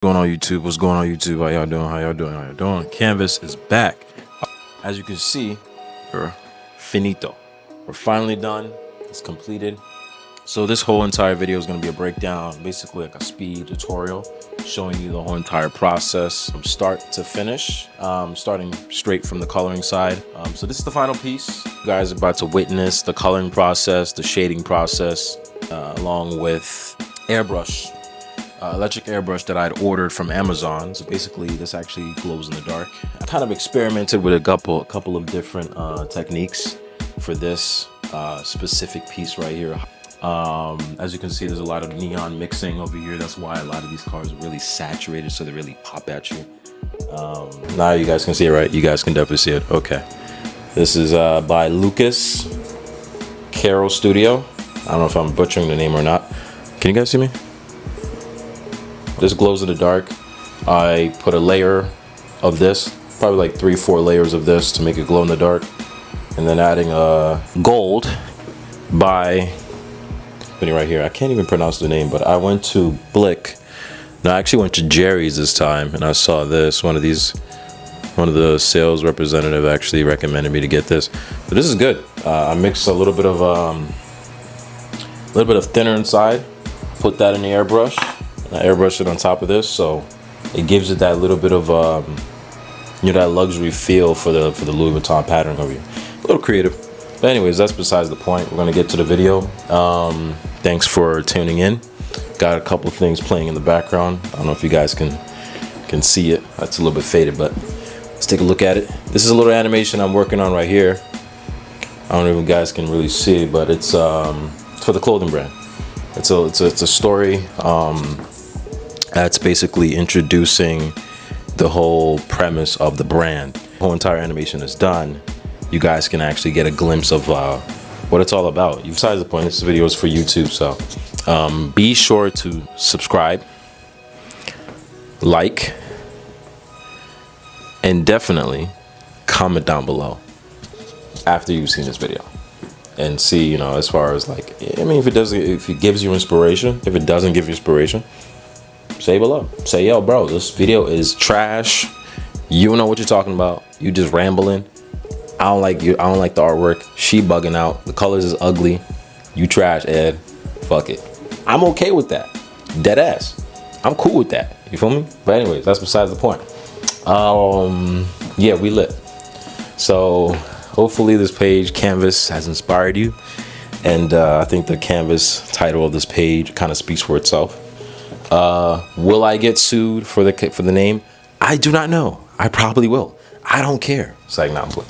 What's going on YouTube? What's going on YouTube? How y'all doing? How y'all doing? How y'all doing? Canvas is back. As you can see, we're finito. We're finally done. It's completed. So this whole entire video is going to be a breakdown, basically like a speed tutorial, showing you the whole entire process from start to finish, starting straight from the coloring side. So this is the final piece. You guys are about to witness the coloring process, the shading process, along with airbrush. Electric airbrush that I'd ordered from Amazon. So basically this actually glows in the dark. I kind of experimented with a couple of different techniques for this specific piece right here. As you can see, there's a lot of neon mixing over here. That's why a lot of these cars are really saturated, so they really pop at you. Now you guys can see it, right? You guys can definitely see it. Okay. This is by LUKAS CRYL Studio. I don't know if I'm butchering the name or not. Can you guys see me? This glows in the dark. I put a layer of this, probably like 3-4 layers of this to make it glow in the dark, and then adding gold by right here. I can't even pronounce the name, but I went to Blick. No, I actually went to Jerry's this time, and I saw this. One of the sales representative actually recommended me to get this. But this is good. I mixed a little bit of thinner inside. Put that in the airbrush. I airbrush it on top of this, so it gives it that little bit of that luxury feel for the Louis Vuitton pattern over here. A little creative, but anyways, that's besides the point. We're gonna get to the video. Thanks for tuning in. Got a couple things playing in the background. I don't know if you guys can see it. That's a little bit faded, but let's take a look at it. This is a little animation I'm working on right here. I don't know if you guys can really see it, but it's for the clothing brand. It's a story. That's basically introducing the whole premise of the brand. The whole entire animation is done. You guys can actually get a glimpse of what it's all about. Besides the point, this video is for YouTube, so be sure to subscribe, like, and definitely comment down below after you've seen this video and see, as far as like, I mean, if it gives you inspiration. If it doesn't give you inspiration, say below. Say, yo, bro, this video is trash. You don't know what you're talking about. You just rambling. I don't like you. I don't like the artwork. She bugging out. The colors is ugly. You trash, Ed. Fuck it. I'm okay with that. Dead ass. I'm cool with that. You feel me? But anyways, that's besides the point. Yeah, we lit. So hopefully this page, Canvas, has inspired you. And I think the Canvas title of this page kind of speaks for itself. Will I get sued for the name? I do not know. I probably will. I don't care. It's like, nah, I'm playing.